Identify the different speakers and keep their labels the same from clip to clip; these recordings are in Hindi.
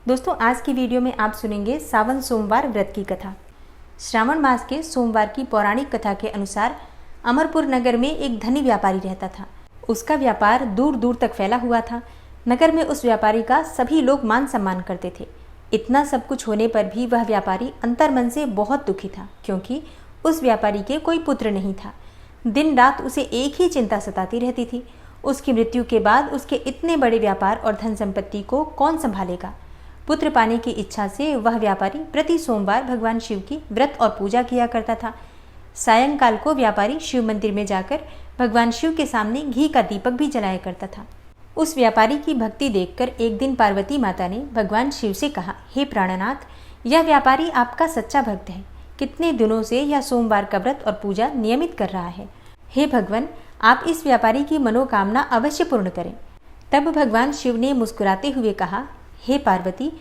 Speaker 1: दोस्तों, आज की वीडियो में आप सुनेंगे सावन सोमवार व्रत की कथा। श्रावण मास के सोमवार की पौराणिक कथा के अनुसार अमरपुर नगर में एक धनी व्यापारी रहता था। उसका व्यापार दूर दूर तक फैला हुआ था। नगर में उस व्यापारी का सभी लोग मान सम्मान करते थे। इतना सब कुछ होने पर भी वह व्यापारी अंतर्मन से बहुत दुखी था, क्योंकि उस व्यापारी के कोई पुत्र नहीं था। दिन रात उसे एक ही चिंता सताती रहती थी। उसकी मृत्यु के बाद उसके इतने बड़े व्यापार और धन संपत्ति को कौन संभालेगा। पुत्र पाने की इच्छा से वह व्यापारी प्रति सोमवार भगवान शिव की व्रत और पूजा किया करता था। सायंकाल को व्यापारी शिव मंदिर में जाकर भगवान शिव के सामने घी का दीपक भी जलाया करता था। उस व्यापारी की भक्ति देखकर एक दिन पार्वती माता ने भगवान शिव से कहा, हे प्राणनाथ, यह व्यापारी आपका सच्चा भक्त है। कितने दिनों से यह सोमवार का व्रत और पूजा नियमित कर रहा है। हे भगवान, आप इस व्यापारी की मनोकामना अवश्य पूर्ण करें। तब भगवान शिव ने मुस्कुराते हुए कहा, हे पार्वती,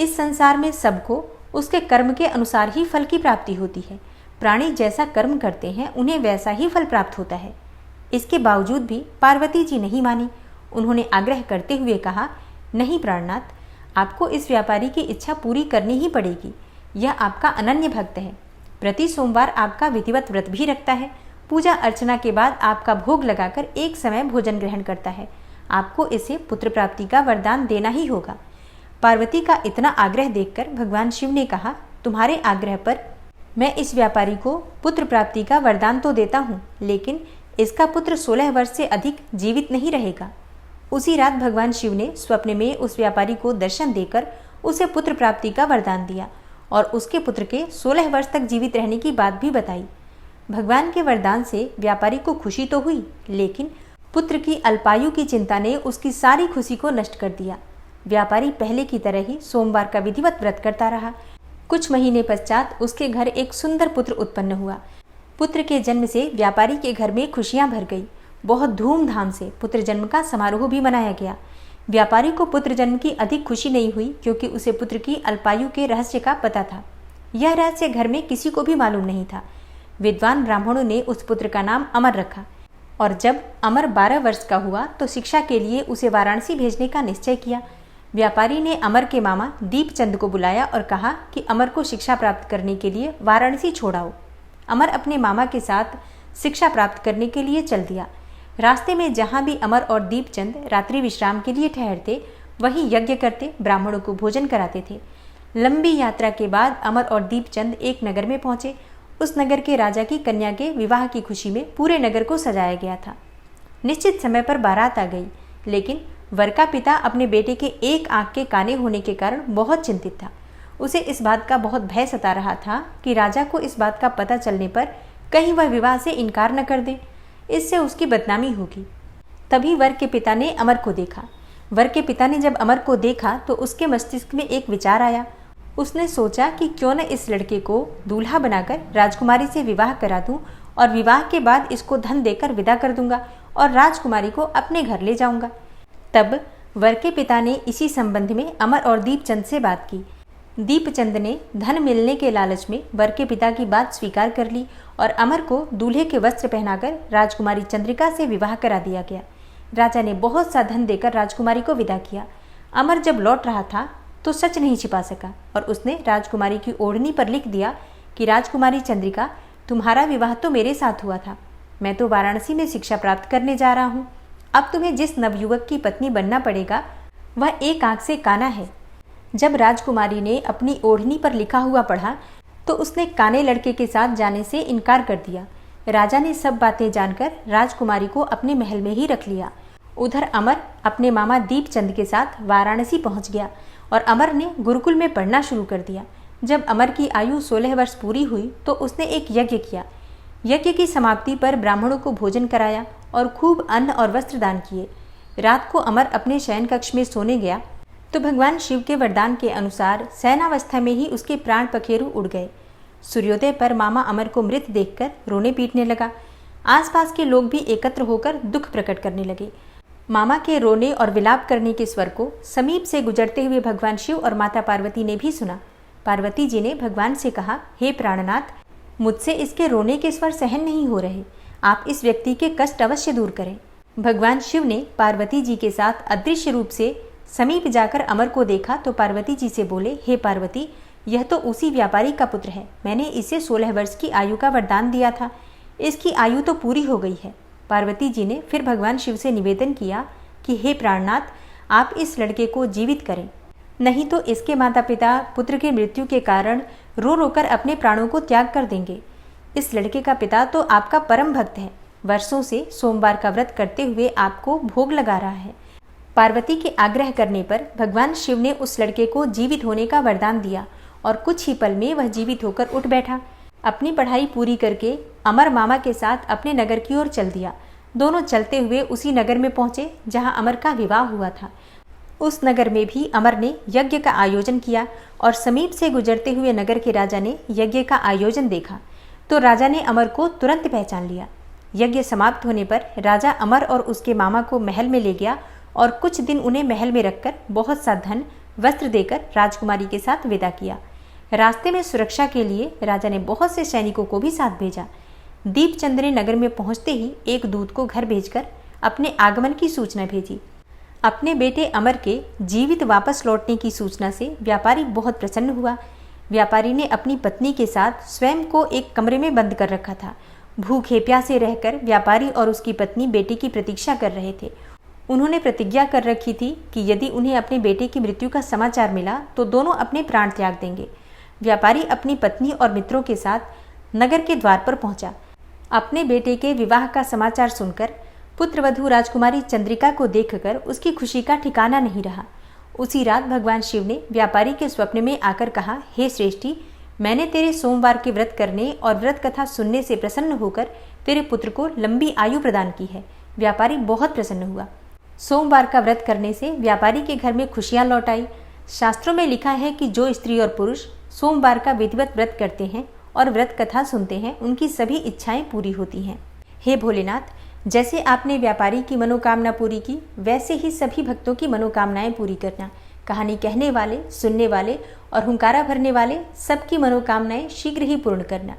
Speaker 1: इस संसार में सबको उसके कर्म के अनुसार ही फल की प्राप्ति होती है। प्राणी जैसा कर्म करते हैं उन्हें वैसा ही फल प्राप्त होता है। इसके बावजूद भी पार्वती जी नहीं मानी। उन्होंने आग्रह करते हुए कहा, नहीं प्राणनाथ, आपको इस व्यापारी की इच्छा पूरी करनी ही पड़ेगी। यह आपका अनन्य भक्त है। प्रति सोमवार आपका विधिवत व्रत भी रखता है। पूजा अर्चना के बाद आपका भोग लगाकर एक समय भोजन ग्रहण करता है। आपको इसे पुत्र प्राप्ति का वरदान देना ही होगा। पार्वती का इतना आग्रह देखकर भगवान शिव ने कहा, तुम्हारे आग्रह पर मैं इस व्यापारी को पुत्र प्राप्ति का वरदान तो देता हूँ, लेकिन इसका पुत्र 16 वर्ष से अधिक जीवित नहीं रहेगा। उसी रात भगवान शिव ने स्वप्न में उस व्यापारी को दर्शन देकर उसे पुत्र प्राप्ति का वरदान दिया और उसके पुत्र के 16 वर्ष तक जीवित रहने की बात भी बताई। भगवान के वरदान से व्यापारी को खुशी तो हुई, लेकिन पुत्र की अल्पायु की चिंता ने उसकी सारी खुशी को नष्ट कर दिया। व्यापारी पहले की तरह ही सोमवार का विधिवत व्रत करता रहा। कुछ महीने पश्चात उसके घर एक सुंदर पुत्र उत्पन्न हुआ। पुत्र के जन्म से व्यापारी के घर में खुशियां भर गई। बहुत धूमधाम से पुत्र जन्म का समारोह भी मनाया गया। व्यापारी को पुत्र जन्म की अधिक खुशी नहीं हुई, क्योंकि उसे पुत्र की अल्पायु के रहस्य का पता था। यह रहस्य घर में किसी को भी मालूम नहीं था। विद्वान ब्राह्मणों ने उस पुत्र का नाम अमर रखा, और जब अमर 12 वर्ष का हुआ तो शिक्षा के लिए उसे वाराणसी भेजने का निश्चय किया। व्यापारी ने अमर के मामा दीपचंद को बुलाया और कहा कि अमर को शिक्षा प्राप्त करने के लिए वाराणसी छोड़ाओ। अमर अपने मामा के साथ शिक्षा प्राप्त करने के लिए चल दिया। रास्ते में जहाँ भी अमर और दीपचंद रात्रि विश्राम के लिए ठहरते, वहीं यज्ञ करते, ब्राह्मणों को भोजन कराते थे। लंबी यात्रा के बाद अमर और दीपचंद एक नगर में पहुंचे। उस नगर के राजा की कन्या के विवाह की खुशी में पूरे नगर को सजाया गया था। निश्चित समय पर बारात आ गई, लेकिन वर का पिता अपने बेटे के एक आंख के काने होने के कारण बहुत चिंतित था। उसे इस बात का बहुत भय सता रहा था कि राजा को इस बात का पता चलने पर कहीं वह विवाह से इनकार न कर दे, इससे उसकी बदनामी होगी। तभी वर के पिता ने अमर को देखा। वर के पिता ने जब अमर को देखा तो उसके मस्तिष्क में एक विचार आया। उसने सोचा कि क्यों न इस लड़के को दूल्हा बनाकर राजकुमारी से विवाह करा दूं, और विवाह के बाद इसको धन देकर विदा कर दूंगा और राजकुमारी को अपने घर ले जाऊंगा। तब वर के पिता ने इसी संबंध में अमर और दीपचंद से बात की। दीपचंद ने धन मिलने के लालच में वर के पिता की बात स्वीकार कर ली और अमर को दूल्हे के वस्त्र पहनाकर राजकुमारी चंद्रिका से विवाह करा दिया गया। राजा ने बहुत सा धन देकर राजकुमारी को विदा किया। अमर जब लौट रहा था तो सच नहीं छिपा सका और उसने राजकुमारी की ओढ़नी पर लिख दिया कि राजकुमारी चंद्रिका, तुम्हारा विवाह तो मेरे साथ हुआ था। मैं तो वाराणसी में शिक्षा प्राप्त करने जा रहा हूँ। अब तुम्हें जिस नवयुवक की पत्नी बनना पड़ेगा वह एक आंख से काना है। जब राजकुमारी ने अपनी ओढ़नी पर लिखा हुआ पढ़ा तो उसने काने लड़के के साथ जाने से इनकार कर दिया। राजा ने सब बातें जानकर राजकुमारी को अपने महल में ही रख लिया। उधर अमर अपने मामा दीपचंद के साथ वाराणसी पहुंच गया और अमर ने गुरुकुल में पढ़ना शुरू कर दिया। जब अमर की आयु 16 वर्ष पूरी हुई तो उसने एक यज्ञ किया। यज्ञ की समाप्ति पर ब्राह्मणों को भोजन कराया और खूब अन्न और वस्त्र दान किए। रात को अमर अपने शयन कक्ष में सोने गया तो भगवान शिव के वरदान के अनुसार शयनावस्था में ही उसके प्राण पखेरु उड़ गए। सूर्योदय पर मामा अमर को मृत देखकर रोने पीटने लगा। आसपास के लोग भी एकत्र होकर दुख प्रकट करने लगे। मामा के रोने और विलाप करने के स्वर को समीप से गुजरते हुए भगवान शिव और माता पार्वती ने भी सुना। पार्वती जी ने भगवान से कहा, हे प्राणनाथ, मुझसे इसके रोने के स्वर सहन नहीं हो रहे। आप इस व्यक्ति के कष्ट अवश्य दूर करें। भगवान शिव ने पार्वती जी के साथ अदृश्य रूप से समीप जाकर अमर को देखा तो पार्वती जी से बोले, हे पार्वती, यह तो उसी व्यापारी का पुत्र है। मैंने इसे 16 वर्ष की आयु का वरदान दिया था। इसकी आयु तो पूरी हो गई है। पार्वती जी ने फिर भगवान शिव से निवेदन किया कि हे प्राणनाथ, आप इस लड़के को जीवित करें, नहीं तो इसके माता पिता पुत्र की मृत्यु के कारण रो रोकर अपने प्राणों को त्याग कर देंगे। इस लड़के का पिता तो आपका परम भक्त है, वर्षों से सोमवार का व्रत करते हुए आपको भोग लगा रहा है। पार्वती के आग्रह करने पर भगवान शिव ने उस लड़के को जीवित होने का वरदान दिया और कुछ ही पल में वह जीवित होकर उठ बैठा। अपनी पढ़ाई पूरी करके अमर मामा के साथ अपने नगर की ओर चल दिया। दोनों चलते हुए उसी नगर में पहुंचे जहां अमर का विवाह हुआ था। उस नगर में भी अमर ने यज्ञ का आयोजन किया और समीप से गुजरते हुए नगर के राजा ने यज्ञ का आयोजन देखा तो राजा ने अमर को तुरंत पहचान लिया। यज्ञ समाप्त होने पर राजा अमर और उसके मामा को महल में ले गया और कुछ दिन उन्हें महल में रखकर बहुत सा धन वस्त्र देकर राजकुमारी के साथ विदा किया। रास्ते में सुरक्षा के लिए राजा ने बहुत से सैनिकों को भी साथ भेजा। दीपचंद ने नगर में पहुंचते ही एक दूत को घर भेजकर अपने आगमन की सूचना भेजी। अपने बेटे अमर के जीवित वापस लौटने की सूचना से व्यापारी बहुत प्रसन्न हुआ। व्यापारी ने अपनी पत्नी के साथ स्वयं को एक कमरे में बंद कर रखा था। भूखे प्यासे रहकर व्यापारी और उसकी पत्नी बेटे की प्रतीक्षा कर रहे थे। उन्होंने प्रतिज्ञा कर रखी थी कि यदि उन्हें अपने बेटे की मृत्यु का समाचार मिला तो दोनों अपने प्राण त्याग देंगे। व्यापारी अपनी पत्नी और मित्रों के साथ नगर के द्वार पर पहुंचा। अपने बेटे के विवाह का समाचार सुनकर पुत्रवधू राजकुमारी चंद्रिका को देखकर उसकी खुशी का ठिकाना नहीं रहा। उसी रात भगवान शिव ने व्यापारी के स्वप्न में आकर कहा, हे श्रेष्ठी, मैंने तेरे सोमवार के व्रत करने और व्रत कथा सुनने से प्रसन्न होकर तेरे पुत्र को लंबी आयु प्रदान की है। व्यापारी बहुत प्रसन्न हुआ। सोमवार का व्रत करने से व्यापारी के घर में खुशियां लौट आई। शास्त्रों में लिखा है कि जो स्त्री और पुरुष सोमवार का विधिवत व्रत करते हैं और व्रत कथा सुनते हैं, उनकी सभी इच्छाएं पूरी होती हैं। हे भोलेनाथ, जैसे आपने व्यापारी की मनोकामना पूरी की, वैसे ही सभी भक्तों की मनोकामनाएं पूरी करना। कहानी कहने वाले, सुनने वाले और हुंकारा भरने वाले सबकी मनोकामनाएं शीघ्र ही पूर्ण करना।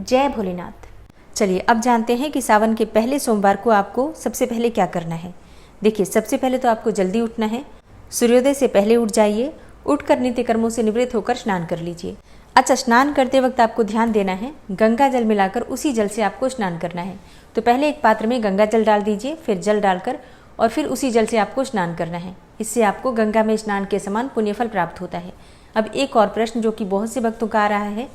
Speaker 1: जय भोलेनाथ। चलिए अब जानते हैं कि सावन के पहले सोमवार को आपको सबसे पहले क्या करना है। देखिए, सबसे पहले तो आपको जल्दी उठना है। सूर्योदय से पहले उठ जाइए। उठकर नित्य कर्मों से निवृत्त होकर स्नान कर लीजिए। अच्छा, स्नान करते वक्त आपको ध्यान देना है, गंगा जल मिलाकर उसी जल से आपको स्नान करना है। तो पहले एक पात्र में गंगा जल डाल दीजिए, फिर जल डालकर और फिर उसी जल से आपको स्नान करना है। इससे आपको गंगा में स्नान के समान पुण्यफल प्राप्त होता है। अब एक और प्रश्न जो कि बहुत से भक्तों का आ रहा है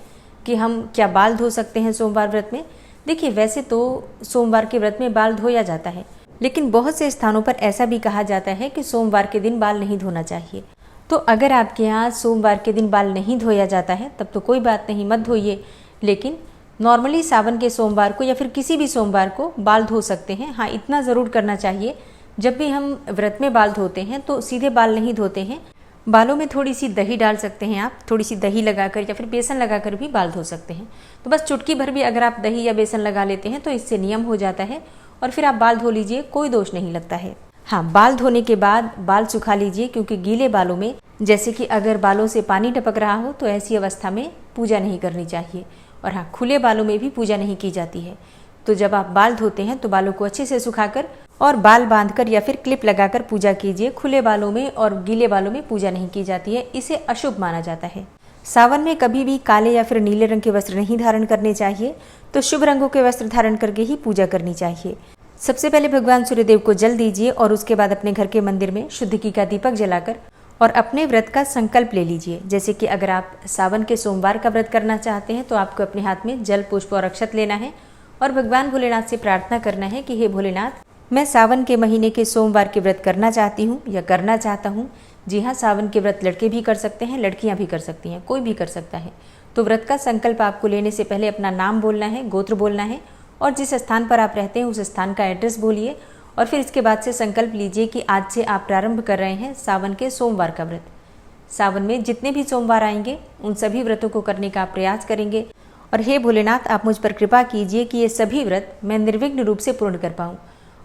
Speaker 1: कि हम क्या बाल धो सकते हैं सोमवार व्रत में। देखिए, वैसे तो सोमवार के व्रत में बाल धोया जाता है, लेकिन बहुत से स्थानों पर ऐसा भी कहा जाता है कि सोमवार के दिन बाल नहीं धोना चाहिए। तो अगर आपके यहाँ सोमवार के दिन बाल नहीं धोया जाता है तब तो कोई बात नहीं, मत धोइए। लेकिन नॉर्मली सावन के सोमवार को या फिर किसी भी सोमवार को बाल धो सकते हैं। हाँ, इतना ज़रूर करना चाहिए, जब भी हम व्रत में बाल धोते हैं तो सीधे बाल नहीं धोते हैं। बालों में थोड़ी सी दही डाल सकते हैं आप, थोड़ी सी दही लगाकर या फिर बेसन लगाकर भी बाल धो सकते हैं। तो बस चुटकी भर भी अगर आप दही या बेसन लगा लेते हैं तो इससे नियम हो जाता है और फिर आप बाल धो लीजिए, कोई दोष नहीं लगता है। हाँ, बाल धोने के बाद बाल सुखा लीजिए, क्योंकि गीले बालों में, जैसे कि अगर बालों से पानी टपक रहा हो, तो ऐसी अवस्था में पूजा नहीं करनी चाहिए। और हाँ, खुले बालों में भी पूजा नहीं की जाती है। तो जब आप बाल धोते हैं तो बालों को अच्छे से सुखाकर और बाल बांधकर या फिर क्लिप लगाकर पूजा कीजिए। खुले बालों में और गीले बालों में पूजा नहीं की जाती है, इसे अशुभ माना जाता है। सावन में कभी भी काले या फिर नीले रंग के वस्त्र नहीं धारण करने चाहिए, तो शुभ रंगों के वस्त्र धारण करके ही पूजा करनी चाहिए। सबसे पहले भगवान सूर्यदेव को जल दीजिए और उसके बाद अपने घर के मंदिर में शुद्ध घी का दीपक जलाकर और अपने व्रत का संकल्प ले लीजिए। जैसे कि अगर आप सावन के सोमवार का व्रत करना चाहते हैं तो आपको अपने हाथ में जल, पुष्प और अक्षत लेना है और भगवान भोलेनाथ से प्रार्थना करना है कि हे भोलेनाथ, मैं सावन के महीने के सोमवार के व्रत करना चाहती हूँ या करना चाहता हूँ। जी हाँ, सावन के व्रत लड़के भी कर सकते हैं, लड़कियाँ भी कर सकती हैं, कोई भी कर सकता है। तो व्रत का संकल्प आपको लेने से पहले अपना नाम बोलना है, गोत्र बोलना है और जिस स्थान पर आप रहते हैं उस स्थान का एड्रेस बोलिए और फिर इसके बाद से संकल्प लीजिए कि आज से आप प्रारंभ कर रहे हैं सावन के सोमवार का व्रत। सावन में जितने भी सोमवार आएंगे उन सभी व्रतों को करने का आप प्रयास करेंगे और हे भोलेनाथ, आप मुझ पर कृपा कीजिए कि ये सभी व्रत मैं निर्विघ्न रूप से पूर्ण कर पाऊँ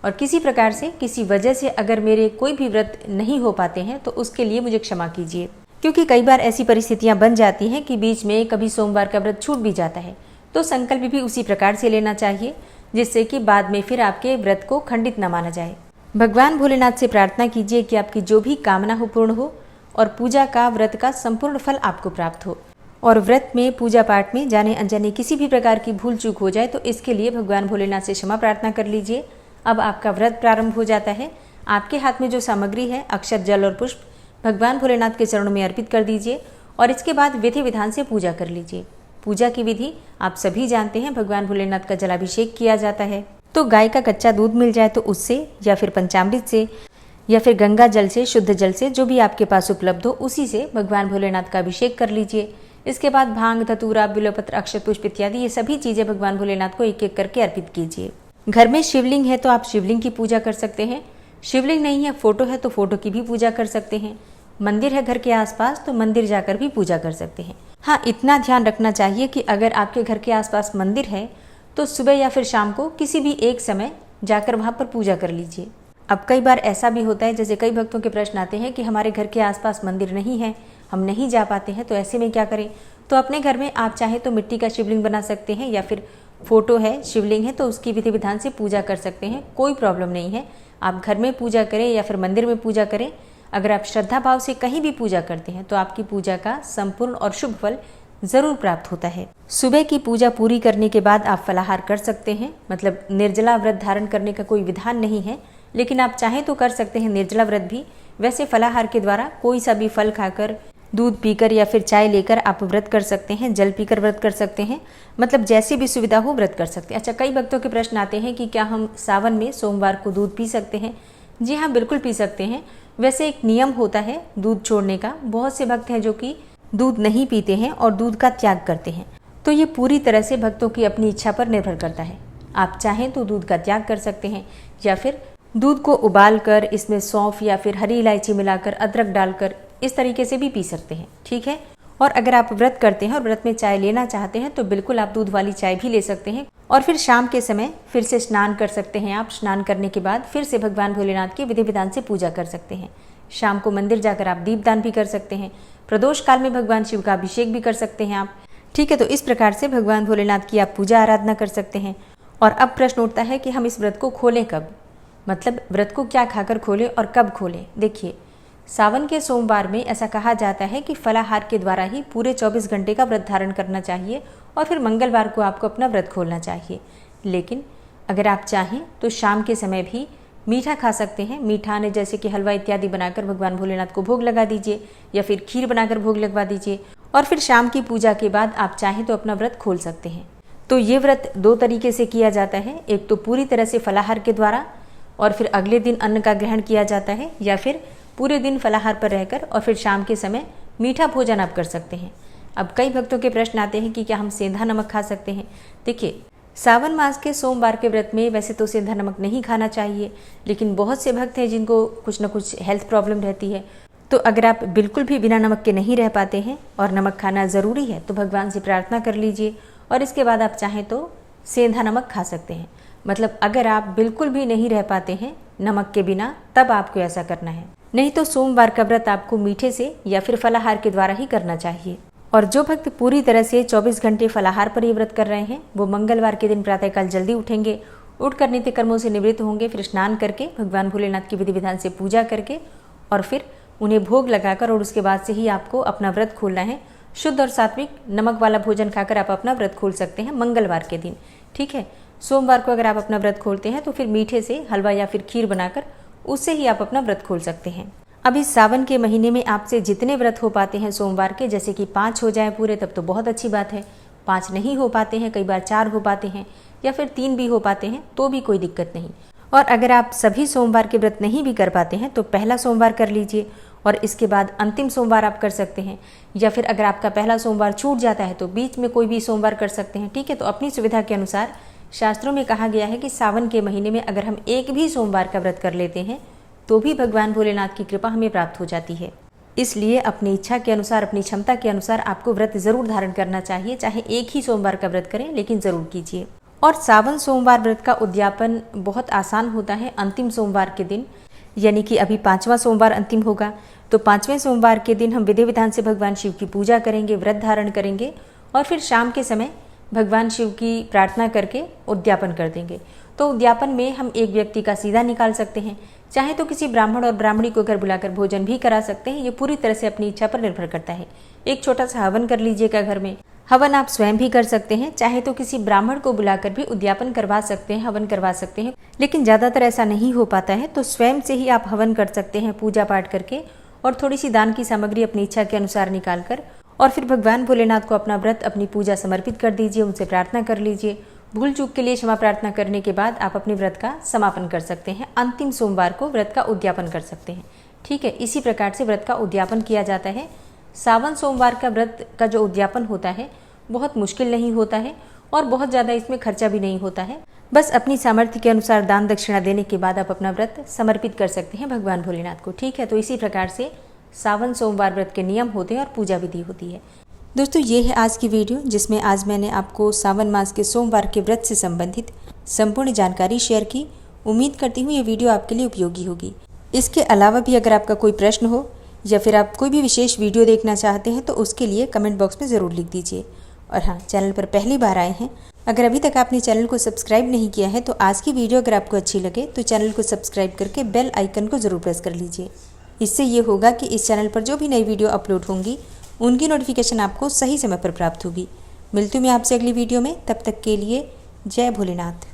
Speaker 1: और किसी प्रकार से, किसी वजह से अगर मेरे कोई भी व्रत नहीं हो पाते हैं तो उसके लिए मुझे क्षमा कीजिए। क्योंकि कई बार ऐसी परिस्थितियां बन जाती हैं कि बीच में कभी सोमवार का व्रत छूट भी जाता है, तो संकल्प भी उसी प्रकार से लेना चाहिए जिससे कि बाद में फिर आपके व्रत को खंडित न माना जाए। भगवान भोलेनाथ से प्रार्थना कीजिए कि आपकी जो भी कामना हो पूर्ण हो और पूजा का व्रत का संपूर्ण फल आपको प्राप्त हो। और व्रत में पूजा पाठ में जाने अनजाने किसी भी प्रकार की भूल चूक हो जाए तो इसके लिए भगवान भोलेनाथ से क्षमा प्रार्थना कर लीजिए। अब आपका व्रत प्रारंभ हो जाता है। आपके हाथ में जो सामग्री है, अक्षत, जल और पुष्प, भगवान भोलेनाथ के चरणों में अर्पित कर दीजिए और इसके बाद विधि विधान से पूजा कर लीजिए। पूजा की विधि आप सभी जानते हैं, भगवान भोलेनाथ का जलाभिषेक किया जाता है। तो गाय का कच्चा दूध मिल जाए तो उससे, या फिर पंचामृत से, या फिर गंगा जल से, शुद्ध जल से, जो भी आपके पास उपलब्ध हो उसी से भगवान भोलेनाथ का अभिषेक कर लीजिए। इसके बाद भांग, धतूरा, बिल्वपत्र, अक्षत पुष्प इत्यादि ये सभी चीजें भगवान भोलेनाथ को एक एक करके अर्पित कीजिए। घर में शिवलिंग है तो आप शिवलिंग की पूजा कर सकते हैं। शिवलिंग नहीं है, फोटो है तो फोटो की भी पूजा कर सकते हैं। मंदिर है घर के आसपास तो मंदिर जाकर भी पूजा कर सकते हैं। हाँ, इतना ध्यान रखना चाहिए कि अगर आपके घर के आसपास मंदिर है तो सुबह या फिर शाम को किसी भी एक समय जाकर वहां पर पूजा कर लीजिए। अब कई बार ऐसा भी होता है, जैसे कई भक्तों के प्रश्न आते हैं कि हमारे घर के आसपास मंदिर नहीं है, हम नहीं जा पाते हैं, तो ऐसे में क्या करें। तो अपने घर में आप चाहे तो मिट्टी का शिवलिंग बना सकते हैं, या फिर फोटो है, शिवलिंग है तो उसकी विधि विधान से पूजा कर सकते हैं। कोई प्रॉब्लम नहीं है, आप घर में पूजा करें या फिर मंदिर में पूजा करें। अगर आप श्रद्धा भाव से कहीं भी पूजा करते हैं तो आपकी पूजा का संपूर्ण और शुभ फल जरूर प्राप्त होता है। सुबह की पूजा पूरी करने के बाद आप फलाहार कर सकते हैं। मतलब निर्जला व्रत धारण करने का कोई विधान नहीं है, लेकिन आप चाहें तो कर सकते हैं निर्जला व्रत भी। वैसे फलाहार के द्वारा कोई सा भी फल खाकर, दूध पीकर या फिर चाय लेकर आप व्रत कर सकते हैं, जल पीकर व्रत कर सकते हैं। मतलब जैसी भी सुविधा हो व्रत कर सकते हैं। अच्छा, कई भक्तों के प्रश्न आते हैं कि क्या हम सावन में सोमवार को दूध पी सकते हैं। जी हाँ, बिल्कुल पी सकते हैं। वैसे एक नियम होता है दूध छोड़ने का। बहुत से भक्त हैं जो कि दूध नहीं पीते हैं और दूध का त्याग करते हैं। तो ये पूरी तरह से भक्तों की अपनी इच्छा पर निर्भर करता है। आप चाहें तो दूध का त्याग कर सकते हैं, या फिर दूध को उबाल कर इसमें सौंफ या फिर हरी इलायची मिलाकर, अदरक डालकर इस तरीके से भी पी सकते हैं। ठीक है। और अगर आप व्रत करते हैं और व्रत में चाय लेना चाहते हैं तो बिल्कुल आप दूध वाली चाय भी ले सकते हैं। और फिर शाम के समय फिर से स्नान कर सकते हैं। आप स्नान करने के बाद फिर से भगवान भोलेनाथ की विधि विधान से पूजा कर सकते हैं। शाम को मंदिर जाकर आप दीपदान भी कर सकते हैं। प्रदोष काल में भगवान शिव का अभिषेक भी कर सकते हैं आप। ठीक है। तो इस प्रकार से भगवान भोलेनाथ की आप पूजा आराधना कर सकते हैं। और अब प्रश्न उठता है कि हम इस व्रत को खोलें कब, मतलब व्रत को क्या खाकर खोलें और कब खोलें। देखिए, सावन के सोमवार में ऐसा कहा जाता है कि फलाहार के द्वारा ही पूरे 24 घंटे का व्रत धारण करना चाहिए और फिर मंगलवार को आपको अपना व्रत खोलना चाहिए। लेकिन अगर आप चाहें तो शाम के समय भी मीठा खा सकते हैं। मीठा ने जैसे कि हलवा इत्यादि बनाकर भगवान भोलेनाथ को भोग लगा दीजिए, या फिर खीर बनाकर भोग लगवा दीजिए। और फिर शाम की पूजा के बाद आप चाहें तो अपना व्रत खोल सकते हैं। तो ये व्रत दो तरीके से किया जाता है। एक तो पूरी तरह से फलाहार के द्वारा और फिर अगले दिन अन्न का ग्रहण किया जाता है, या फिर पूरे दिन फलाहार पर रहकर और फिर शाम के समय मीठा भोजन आप कर सकते हैं। अब कई भक्तों के प्रश्न आते हैं कि क्या हम सेंधा नमक खा सकते हैं। देखिए, सावन मास के सोमवार के व्रत में वैसे तो सेंधा नमक नहीं खाना चाहिए, लेकिन बहुत से भक्त हैं जिनको कुछ न कुछ हेल्थ प्रॉब्लम रहती है। तो अगर आप बिल्कुल भी बिना नमक के नहीं रह पाते हैं और नमक खाना ज़रूरी है तो भगवान से प्रार्थना कर लीजिए और इसके बाद आप चाहें तो सेंधा नमक खा सकते हैं। मतलब अगर आप बिल्कुल भी नहीं रह पाते हैं नमक के बिना, तब आपको ऐसा करना है। नहीं तो सोमवार का व्रत आपको मीठे से या फिर फलाहार के द्वारा ही करना चाहिए। और जो भक्त पूरी तरह से 24 घंटे फलाहार पर ही व्रत कर रहे हैं वो मंगलवार के दिन प्रातःकाल जल्दी उठेंगे, उठकर नित्य कर्मों से निवृत्त होंगे, फिर स्नान करके भगवान भोलेनाथ की विधि विधान से पूजा करके और फिर उन्हें भोग लगाकर और उसके बाद से ही आपको अपना व्रत खोलना है। शुद्ध और सात्विक नमक वाला भोजन खाकर आप अपना व्रत खोल सकते हैं मंगलवार के दिन। ठीक है। सोमवार को अगर आप अपना व्रत खोलते हैं तो फिर मीठे से हलवा या फिर खीर बनाकर उससे ही आप अपना व्रत खोल सकते हैं। अब इस सावन के महीने में आपसे जितने व्रत हो पाते हैं सोमवार के, जैसे कि 5 हो जाए पूरे तब तो बहुत अच्छी बात है। 5 नहीं हो पाते हैं, कई बार 4 हो पाते हैं या फिर 3 भी हो पाते हैं तो भी कोई दिक्कत नहीं। और अगर आप सभी सोमवार के व्रत नहीं भी कर पाते हैं तो पहला सोमवार कर लीजिए और इसके बाद अंतिम सोमवार आप कर सकते हैं, या फिर अगर आपका पहला सोमवार छूट जाता है तो बीच में कोई भी सोमवार कर सकते हैं। ठीक है। तो अपनी सुविधा के अनुसार शास्त्रों में कहा गया है कि सावन के महीने में अगर हम एक भी सोमवार का व्रत कर लेते हैं तो भी भगवान भोलेनाथ की कृपा हमें प्राप्त हो जाती है। इसलिए अपनी इच्छा के अनुसार, अपनी क्षमता के अनुसार आपको व्रत जरूर धारण करना चाहिए। चाहे एक ही सोमवार का व्रत करें, लेकिन जरूर कीजिए। और सावन सोमवार व्रत का उद्यापन बहुत आसान होता है अंतिम सोमवार के दिन, यानी कि अभी 5वां सोमवार अंतिम होगा तो 5वें सोमवार के दिन हम विधि विधान से भगवान शिव की पूजा करेंगे, व्रत धारण करेंगे और फिर शाम के समय भगवान शिव की प्रार्थना करके उद्यापन कर देंगे। तो उद्यापन में हम एक व्यक्ति का सीधा निकाल सकते हैं, चाहे तो किसी ब्राह्मण और ब्राह्मणी को घर बुलाकर भोजन भी करा सकते हैं। ये पूरी तरह से अपनी इच्छा पर निर्भर करता है। एक छोटा सा हवन कर लीजिएगा घर में। हवन आप स्वयं भी कर सकते हैं, चाहे तो किसी ब्राह्मण को बुलाकर भी उद्यापन करवा सकते हैं, हवन करवा सकते हैं। लेकिन ज़्यादातर ऐसा नहीं हो पाता है तो स्वयं से ही आप हवन कर सकते हैं पूजा पाठ करके, और थोड़ी सी दान की सामग्री अपनी इच्छा के अनुसार निकाल कर, और फिर भगवान भोलेनाथ को अपना व्रत, अपनी पूजा समर्पित कर दीजिए, उनसे प्रार्थना कर लीजिए। भूल चूक के लिए क्षमा प्रार्थना करने के बाद आप अपने व्रत का समापन कर सकते हैं। अंतिम सोमवार को व्रत का उद्यापन कर सकते हैं। ठीक है, इसी प्रकार से व्रत का उद्यापन किया जाता है। सावन सोमवार का व्रत का जो उद्यापन होता है बहुत मुश्किल नहीं होता है और बहुत ज़्यादा इसमें खर्चा भी नहीं होता है। बस अपनी सामर्थ्य के अनुसार दान दक्षिणा देने के बाद आप अपना व्रत समर्पित कर सकते हैं भगवान भोलेनाथ को। ठीक है, तो इसी प्रकार से सावन सोमवार व्रत के नियम होते हैं और पूजा विधि होती है। दोस्तों, ये है आज की वीडियो जिसमें आज मैंने आपको सावन मास के सोमवार के व्रत से संबंधित संपूर्ण जानकारी शेयर की। उम्मीद करती हूँ ये वीडियो आपके लिए उपयोगी होगी। इसके अलावा भी अगर आपका कोई प्रश्न हो या फिर आप कोई भी विशेष वीडियो देखना चाहते हैं तो उसके लिए कमेंट बॉक्स में ज़रूर लिख दीजिए। और हाँ, चैनल पर पहली बार आए हैं, अगर अभी तक आपने चैनल को सब्सक्राइब नहीं किया है तो आज की वीडियो अगर आपको अच्छी लगे तो चैनल को सब्सक्राइब करके बेल आइकन को ज़रूर प्रेस कर लीजिए। इससे ये होगा कि इस चैनल पर जो भी नई वीडियो अपलोड होंगी उनकी नोटिफिकेशन आपको सही समय पर प्राप्त होगी। मिलती हूँ मैं आपसे अगली वीडियो में, तब तक के लिए जय भोलेनाथ।